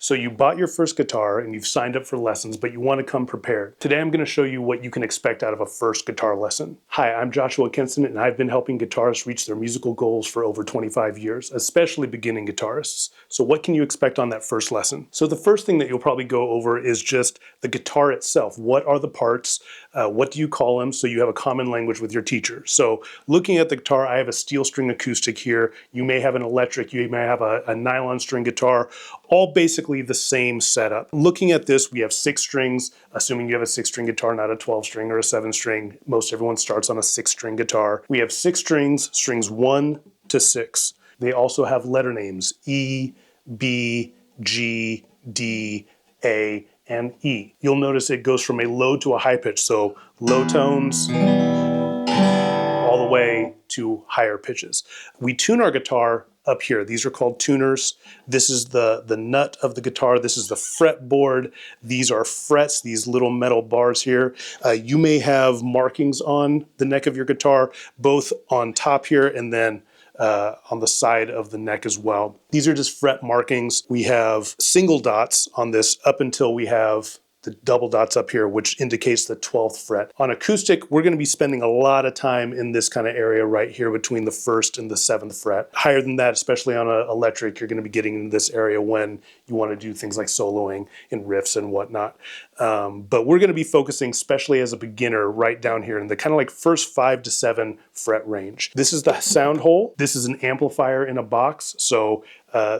So you bought your first guitar and you've signed up for lessons, but you want to come prepared. Today I'm going to show you what you can expect out of a first guitar lesson. Hi, I'm Joshua Kinston, and I've been helping guitarists reach their musical goals for over 25 years, especially beginning guitarists. So what can you expect on that first lesson? So the first thing that you'll probably go over is just the guitar itself. What are the parts? What do you call them? So you have a common language with your teacher. So looking at the guitar, I have a steel string acoustic here. You may have an electric, you may have a nylon string guitar, all basically the same setup. Looking at this, we have 6 strings, assuming you have a 6-string guitar, not a 12-string or a 7-string. Most everyone starts on a 6-string guitar. We have 6 strings, strings 1 to 6. They also have letter names, E, B, G, D, A, and E. You'll notice it goes from a low to a high pitch, so low tones all the way to higher pitches. We tune our guitar up here. These are called tuners. This is the nut of the guitar. This is the fretboard. These are frets, these little metal bars here. You may have markings on the neck of your guitar, both on top here and then on the side of the neck as well. These are just fret markings. We have single dots on this up until we have the double dots up here, which indicates the 12th fret. On acoustic, we're going to be spending a lot of time in this kind of area right here between the 1st and the 7th fret. Higher than that, especially on an electric, you're going to be getting in this area when you want to do things like soloing and riffs and whatnot. But we're going to be focusing, especially as a beginner, right down here in the kind of like first 5 to 7 fret range. This is the sound hole. This is an amplifier in a box. So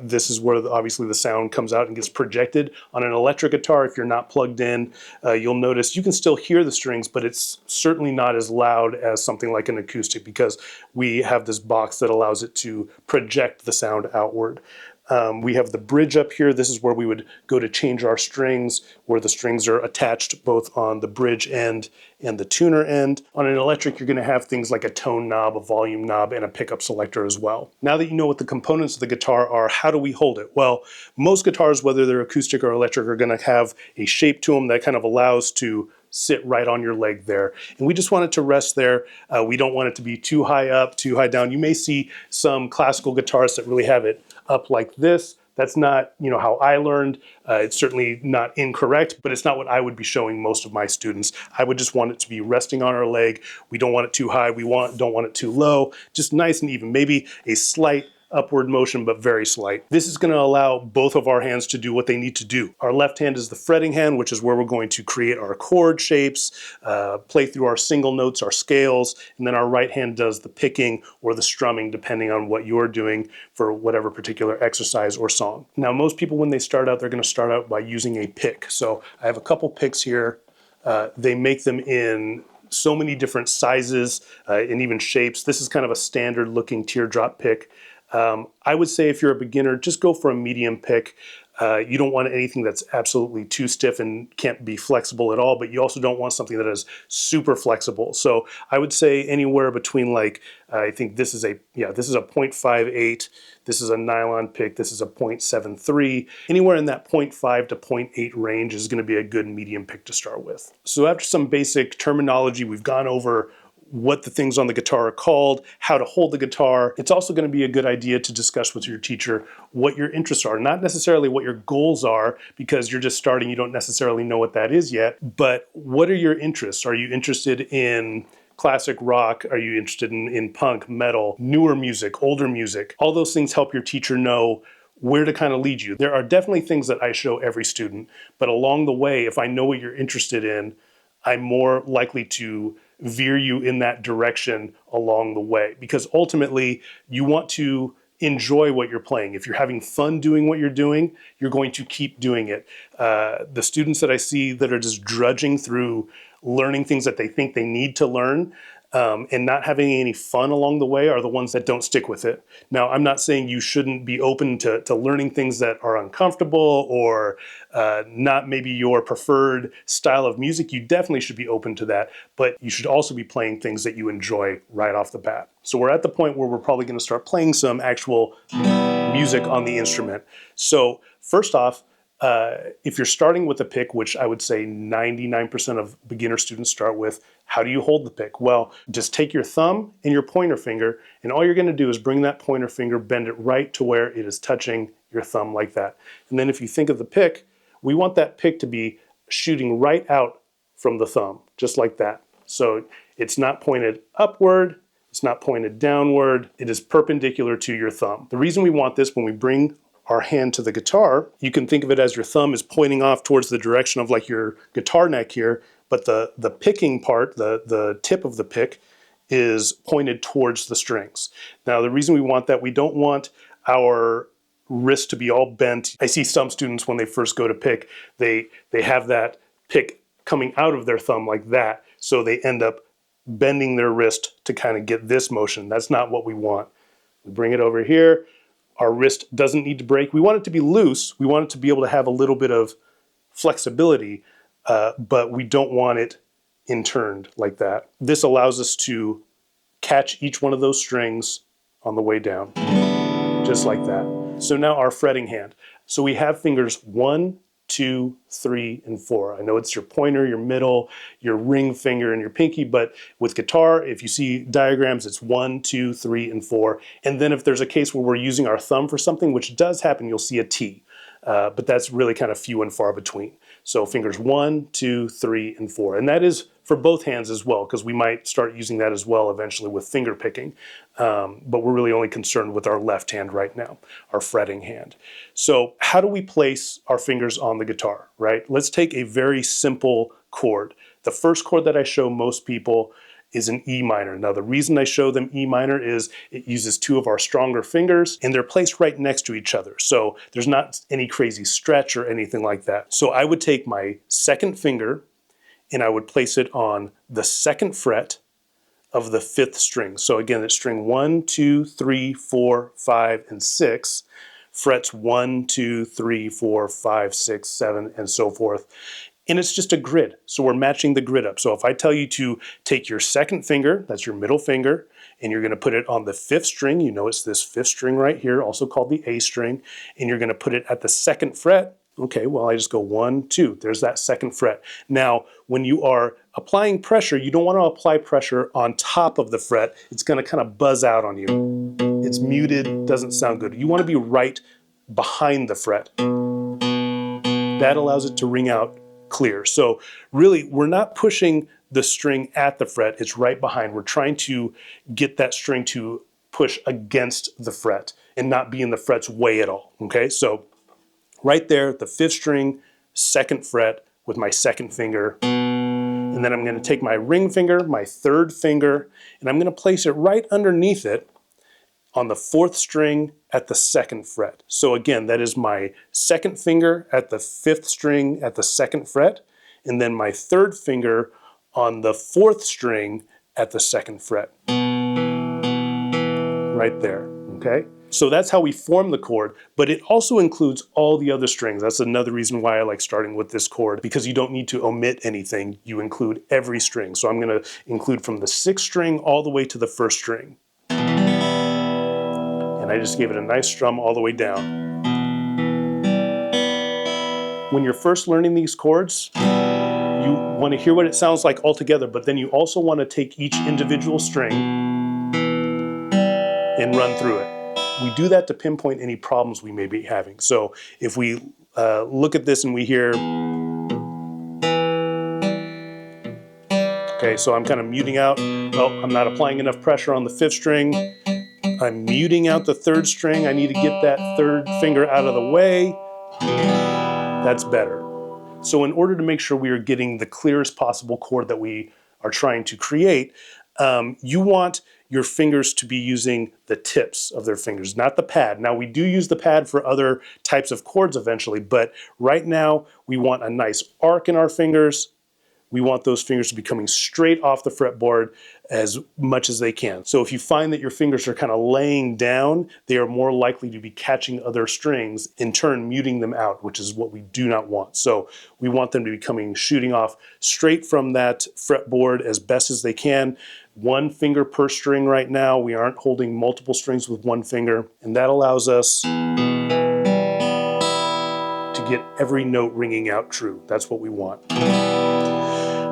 this is where obviously the sound comes out and gets projected. On an electric guitar, if you're not plugged in, you'll notice you can still hear the strings, but it's certainly not as loud as something like an acoustic because we have this box that allows it to project the sound outward. We have the bridge up here. This is where we would go to change our strings, where the strings are attached both on the bridge end and the tuner end. On an electric, you're going to have things like a tone knob, a volume knob, and a pickup selector as well. Now that you know what the components of the guitar are, how do we hold it? Well, most guitars, whether they're acoustic or electric, are going to have a shape to them that kind of allows to sit right on your leg there. And we just want it to rest there. We don't want it to be too high up, too high down. You may see some classical guitarists that really have it up like this. That's not, how I learned. It's certainly not incorrect, but it's not what I would be showing most of my students. I would just want it to be resting on our leg. We don't want it too high. We don't want it too low. Just nice and even. Maybe a slight upward motion, but very slight. This is going to allow both of our hands to do what they need to do. Our left hand is the fretting hand, which is where we're going to create our chord shapes, play through our single notes, our scales, and then our right hand does the picking or the strumming, depending on what you're doing for whatever particular exercise or song. Now, most people, when they start out, they're going to start out by using a pick. So I have a couple picks here. They make them in so many different sizes and even shapes. This is kind of a standard looking teardrop pick. I would say if you're a beginner, just go for a medium pick. You don't want anything that's absolutely too stiff and can't be flexible at all, but you also don't want something that is super flexible. So I would say anywhere between I think this is a 0.58, this is a nylon pick, this is a 0.73. Anywhere in that 0.5 to 0.8 range is going to be a good medium pick to start with. So after some basic terminology, we've gone over what the things on the guitar are called, how to hold the guitar. It's also going to be a good idea to discuss with your teacher what your interests are, not necessarily what your goals are, because you're just starting, you don't necessarily know what that is yet, but what are your interests? Are you interested in classic rock? Are you interested in punk, metal, newer music, older music? All those things help your teacher know where to kind of lead you. There are definitely things that I show every student, but along the way, if I know what you're interested in, I'm more likely to veer you in that direction along the way, because ultimately you want to enjoy what you're playing. If you're having fun doing what you're doing, you're going to keep doing it. The students that I see that are just drudging through learning things that they think they need to learn and not having any fun along the way are the ones that don't stick with it. Now, I'm not saying you shouldn't be open to learning things that are uncomfortable or not maybe your preferred style of music. You definitely should be open to that, but you should also be playing things that you enjoy right off the bat. So we're at the point where we're probably going to start playing some actual music on the instrument. So first off, If you're starting with a pick, which I would say 99% of beginner students start with, how do you hold the pick? Well, just take your thumb and your pointer finger, and all you're going to do is bring that pointer finger, bend it right to where it is touching your thumb like that. And then if you think of the pick, we want that pick to be shooting right out from the thumb, just like that. So it's not pointed upward, it's not pointed downward, it is perpendicular to your thumb. The reason we want this, when we bring our hand to the guitar, you can think of it as your thumb is pointing off towards the direction of like your guitar neck here, but the picking part, the tip of the pick, is pointed towards the strings. Now the reason we want that, we don't want our wrist to be all bent. I see some students when they first go to pick, they have that pick coming out of their thumb like that, so they end up bending their wrist to kind of get this motion. That's not what we want. We bring it over here. Our wrist doesn't need to break. We want it to be loose. We want it to be able to have a little bit of flexibility, but we don't want it interned like that. This allows us to catch each one of those strings on the way down, just like that. So now our fretting hand. So we have fingers 1, 2, 3, and 4. I know it's your pointer, your middle, your ring finger, and your pinky, but with guitar, if you see diagrams, it's 1, 2, 3, and 4. And then if there's a case where we're using our thumb for something, which does happen, you'll see a T. But that's really kind of few and far between. So fingers 1, 2, 3, and 4. And that is for both hands as well, because we might start using that as well eventually with finger picking. But we're really only concerned with our left hand right now, our fretting hand. So how do we place our fingers on the guitar, right? Let's take a very simple chord. The first chord that I show most people is an E minor. Now the reason I show them E minor is it uses two of our stronger fingers and they're placed right next to each other. So there's not any crazy stretch or anything like that. So I would take my second finger and I would place it on the second fret of the 5th string. So again, it's string 1, 2, 3, 4, 5, and 6. Frets 1, 2, 3, 4, 5, 6, 7, and so forth. And it's just a grid. So we're matching the grid up. So if I tell you to take your second finger, that's your middle finger, and you're going to put it on the 5th string, you know it's this 5th string right here, also called the A string, and you're going to put it at the 2nd fret. Okay, well, I just go 1, 2. There's that 2nd fret. Now, when you are applying pressure, you don't want to apply pressure on top of the fret. It's going to kind of buzz out on you. It's muted, doesn't sound good. You want to be right behind the fret. That allows it to ring out clear. So really, we're not pushing the string at the fret. It's right behind. We're trying to get that string to push against the fret and not be in the fret's way at all. Okay, so right there, the 5th string, 2nd fret with my 2nd finger. And then I'm going to take my ring finger, my 3rd finger, and I'm going to place it right underneath it on the 4th string at the 2nd fret. So again, that is my 2nd finger at the 5th string at the 2nd fret, and then my 3rd finger on the 4th string at the 2nd fret. Right there, okay? So that's how we form the chord, but it also includes all the other strings. That's another reason why I like starting with this chord, because you don't need to omit anything. You include every string. So I'm going to include from the 6th string all the way to the 1st string. And I just gave it a nice strum all the way down. When you're first learning these chords, you want to hear what it sounds like all together, but then you also want to take each individual string and run through it. We do that to pinpoint any problems we may be having. So if we look at this and we hear, okay, so I'm kind of muting out. Oh, I'm not applying enough pressure on the 5th string. I'm muting out the 3rd string. I need to get that 3rd finger out of the way. That's better. So in order to make sure we are getting the clearest possible chord that we are trying to create, you want your fingers to be using the tips of their fingers, not the pad. Now we do use the pad for other types of chords eventually, but right now we want a nice arc in our fingers. We want those fingers to be coming straight off the fretboard as much as they can. So if you find that your fingers are kind of laying down, they are more likely to be catching other strings, in turn muting them out, which is what we do not want. So we want them to be coming, shooting off straight from that fretboard as best as they can. 1 finger per string right now. We aren't holding multiple strings with 1 finger, and that allows us to get every note ringing out true. That's what we want.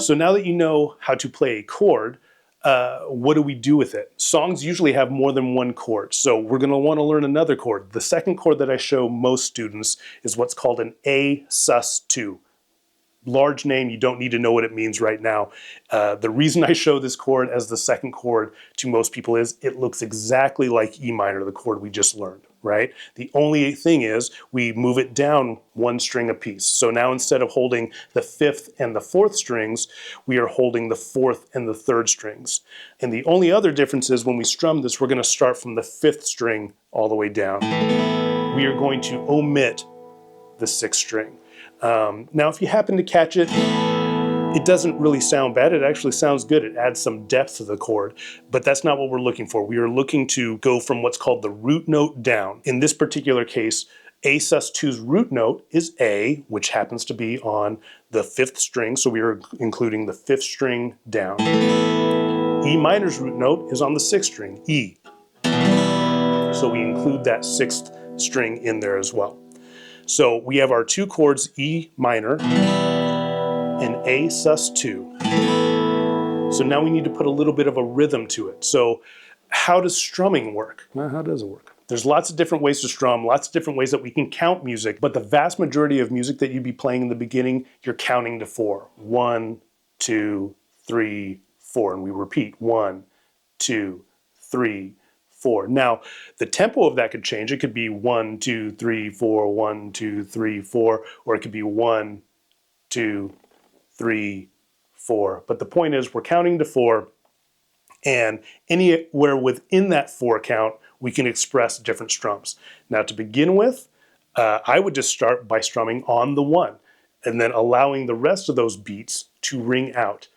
So now that you know how to play a chord, what do we do with it? Songs usually have more than one chord, so we're going to want to learn another chord. The second chord that I show most students is what's called an A sus2. Large name, you don't need to know what it means right now. The reason I show this chord as the second chord to most people is it looks exactly like E minor, the chord we just learned, right? The only thing is we move it down one string apiece. So now instead of holding the 5th and the 4th strings, we are holding the 4th and the 3rd strings. And the only other difference is when we strum this, we're going to start from the 5th string all the way down. We are going to omit the 6th string. Now, if you happen to catch it, it doesn't really sound bad. It actually sounds good. It adds some depth to the chord, but that's not what we're looking for. We are looking to go from what's called the root note down. In this particular case, A sus2's root note is A, which happens to be on the 5th string, so we are including the 5th string down. E minor's root note is on the 6th string, E. So we include that 6th string in there as well. So we have our two chords, E minor and A sus2. So now we need to put a little bit of a rhythm to it. So how does strumming work? Well, how does it work? There's lots of different ways to strum, lots of different ways that we can count music, but the vast majority of music that you'd be playing in the beginning, you're counting to 4. 1, 2, 3, 4, and we repeat 1, 2, 3, 4. Now, the tempo of that could change. It could be 1, 2, 3, 4, 1, 2, 3, 4, or it could be 1, 2, 3, 4. But the point is we're counting to 4, and anywhere within that 4 count, we can express different strums. Now, to begin with, I would just start by strumming on the 1, and then allowing the rest of those beats to ring out,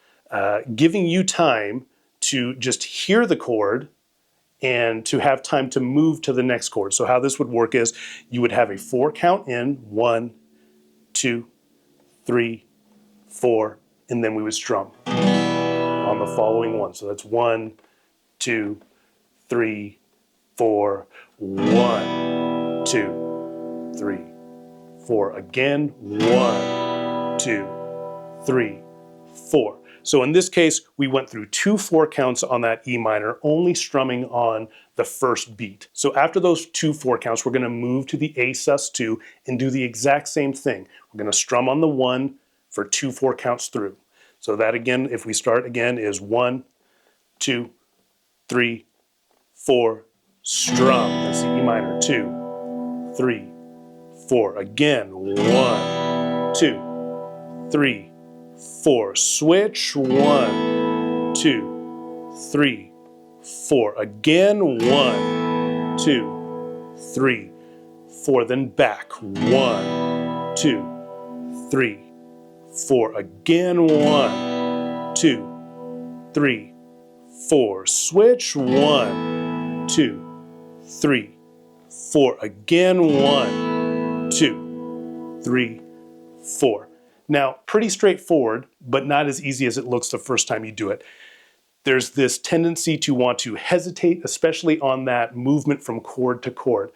giving you time to just hear the chord and to have time to move to the next chord. So how this would work is you would have a 4 count in, 1, 2, 3, 4, and then we would strum on the following one. So that's 1, 2, 3, 4, 1, 2, 3, 4. Again, 1, 2, 3, 4. So in this case, we went through 2 4 counts on that E minor, only strumming on the first beat. So after those 2 4 counts, we're going to move to the A sus2 and do the exact same thing. We're going to strum on the 1 for 2 4 counts through. So that again, if we start again, is 1, 2, 3, 4, strum. That's the E minor. 2, 3, 4. Again, 1, 2, 3, 4. Switch. 1, 2, 3, 4. Again. 1, 2, 3, 4. Then back. 1, 2, 3, 4. Again. 1, 2, 3, 4. Switch. 1, 2, 3, 4. Again. 1, 2, 3, 4. Now, pretty straightforward, but not as easy as it looks the first time you do it. There's this tendency to want to hesitate, especially on that movement from chord to chord.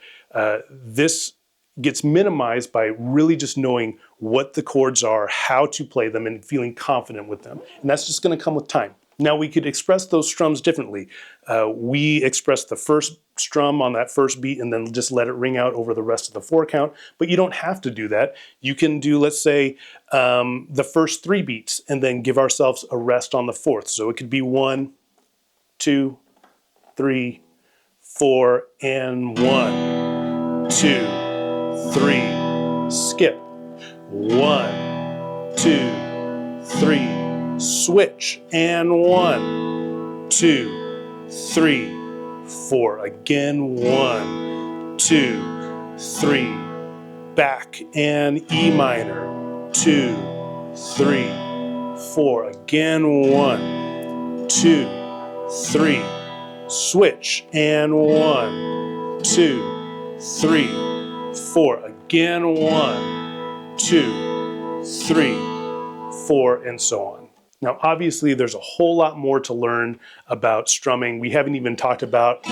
This gets minimized by really just knowing what the chords are, how to play them, and feeling confident with them. And that's just going to come with time. Now, we could express those strums differently. We express the first strum on that first beat and then just let it ring out over the rest of the 4 count, but you don't have to do that. You can do, let's say, the first 3 beats and then give ourselves a rest on the 4th. So it could be 1, 2, 3, 4, and 1, 2, 3, skip. 1, 2, 3, switch, and 1, 2, 3, 4. Again, 1, 2, 3, back, and E minor. 2, 3, 4. Again, 1, 2, 3, switch, and 1, 2, 3, 4. Again, 1, 2, 3, 4, and so on. Now, obviously, there's a whole lot more to learn about strumming. We haven't even talked about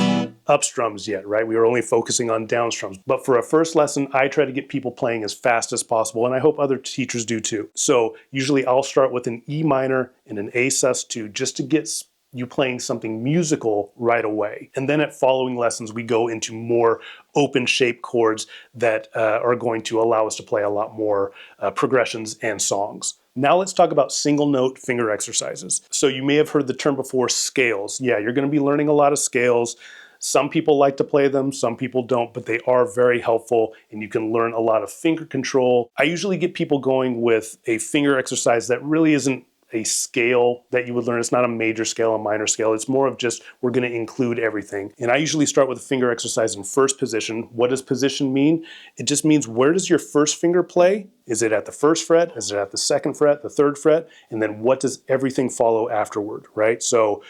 up strums yet, right? We were only focusing on down strums. But for a first lesson, I try to get people playing as fast as possible, and I hope other teachers do too. So usually I'll start with an E minor and an A sus2 just to get you playing something musical right away. And then at following lessons, we go into more open shape chords that are going to allow us to play a lot more progressions and songs. Now let's talk about single note finger exercises. So you may have heard the term before, scales. Yeah, you're going to be learning a lot of scales. Some people like to play them, some people don't, but they are very helpful and you can learn a lot of finger control. I usually get people going with a finger exercise that really isn't a scale that you would learn. It's not a major scale, a minor scale. It's more of just, we're going to include everything. And I usually start with a finger exercise in first position. What does position mean? It just means, where does your first finger play? Is it at the first fret? Is it at the second fret, the third fret? And then what does everything follow afterward, right? So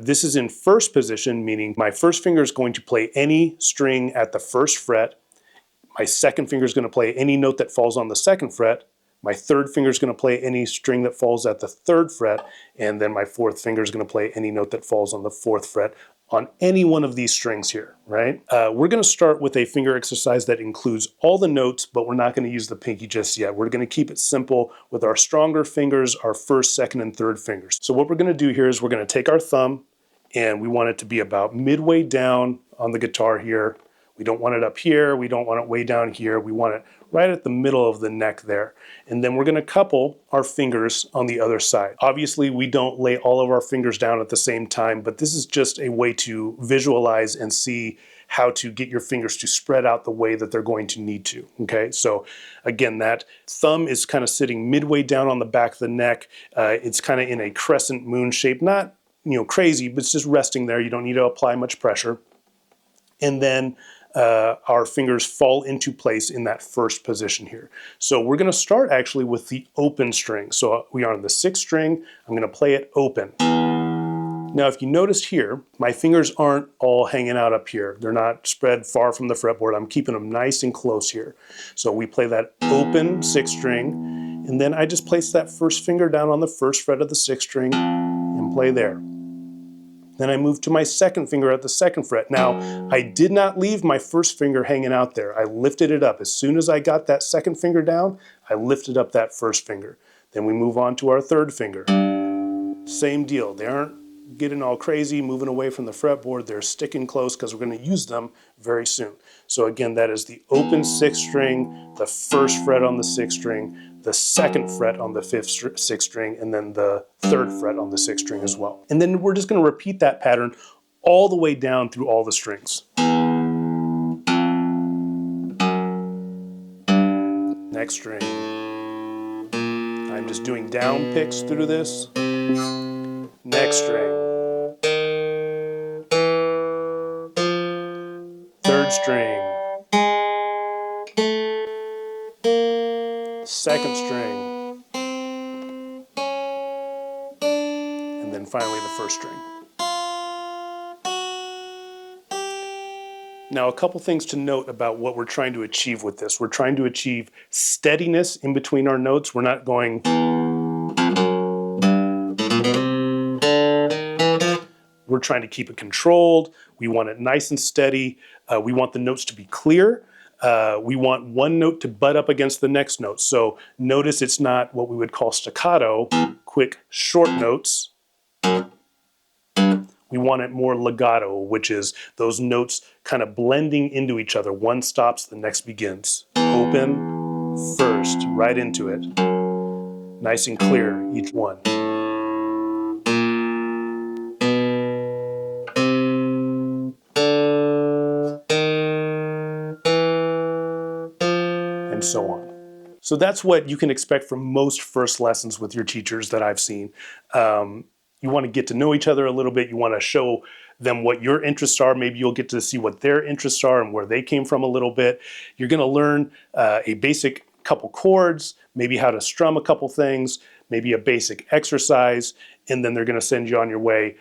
this is in first position, meaning my first finger is going to play any string at the first fret. My second finger is going to play any note that falls on the second fret. My third finger is going to play any string that falls at the third fret, and then my fourth finger is going to play any note that falls on the fourth fret on any one of these strings here, right? We're going to start with a finger exercise that includes all the notes, but we're not going to use the pinky just yet. We're going to keep it simple with our stronger fingers, our first, second, and third fingers. So what we're going to do here is we're going to take our thumb, and we want it to be about midway down on the guitar here. We don't want it up here. We don't want it way down here. We want it right at the middle of the neck there. And then we're going to couple our fingers on the other side. Obviously, we don't lay all of our fingers down at the same time, but this is just a way to visualize and see how to get your fingers to spread out the way that they're going to need to, okay? So again, that thumb is kind of sitting midway down on the back of the neck. It's kind of in a crescent moon shape, not crazy, but it's just resting there. You don't need to apply much pressure. And then our fingers fall into place in that first position here. So we're going to start actually with the open string. So we are on the sixth string. I'm going to play it open. Now, if you notice here, my fingers aren't all hanging out up here. They're not spread far from the fretboard. I'm keeping them nice and close here. So we play that open sixth string, and then I just place that first finger down on the first fret of the sixth string and play there. Then I move to my second finger at the second fret. Now, I did not leave my first finger hanging out there. I lifted it up. As soon as I got that second finger down, I lifted up that first finger. Then we move on to our third finger. Same deal. They aren't getting all crazy, moving away from the fretboard. They're sticking close because we're going to use them very soon. So again, that is the open sixth string, the first fret on the sixth string, the second fret on the sixth string, and then the third fret on the sixth string as well. And then we're just going to repeat that pattern all the way down through all the strings. Next string. I'm just doing down picks through this. Next string. Third string. Second string. And then finally the first string. Now, a couple things to note about what we're trying to achieve with this. We're trying to achieve steadiness in between our notes. We're not going... We're trying to keep it controlled. We want it nice and steady. We want the notes to be clear. We want one note to butt up against the next note. So notice it's not what we would call staccato, quick, short notes. We want it more legato, which is those notes kind of blending into each other. One stops, the next begins. Open, first, right into it. Nice and clear, each one. And so on. So that's what you can expect from most first lessons with your teachers that I've seen. You want to get to know each other a little bit. You want to show them what your interests are. Maybe you'll get to see what their interests are and where they came from a little bit. You're going to learn a basic couple chords, maybe how to strum a couple things, maybe a basic exercise, and then they're going to send you on your way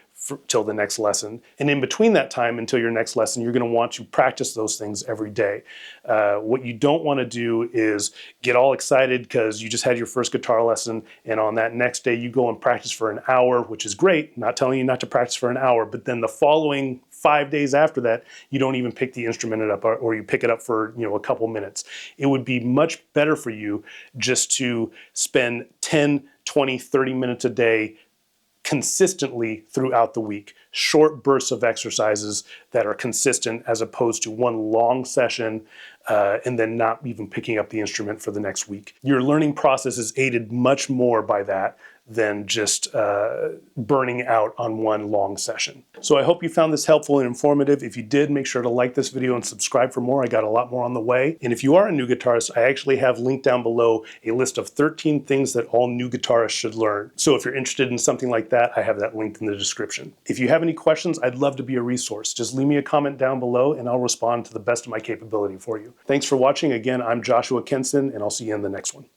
till the next lesson. And in between that time, until your next lesson, you're going to want to practice those things every day. What you don't want to do is get all excited because you just had your first guitar lesson, and on that next day you go and practice for an hour, which is great. Not telling you not to practice for an hour, but then the following 5 days after that, you don't even pick the instrument up, or you pick it up for, a couple minutes. It would be much better for you just to spend 10, 20, 30 minutes a day consistently throughout the week. Short bursts of exercises that are consistent, as opposed to one long session and then not even picking up the instrument for the next week. Your learning process is aided much more by that than just burning out on one long session. So I hope you found this helpful and informative. If you did, make sure to like this video and subscribe for more. I got a lot more on the way. And if you are a new guitarist, I actually have linked down below a list of 13 things that all new guitarists should learn. So if you're interested in something like that, I have that linked in the description. If you have any questions, I'd love to be a resource. Just leave me a comment down below and I'll respond to the best of my capability for you. Thanks for watching. Again, I'm Joshua Kenson, and I'll see you in the next one.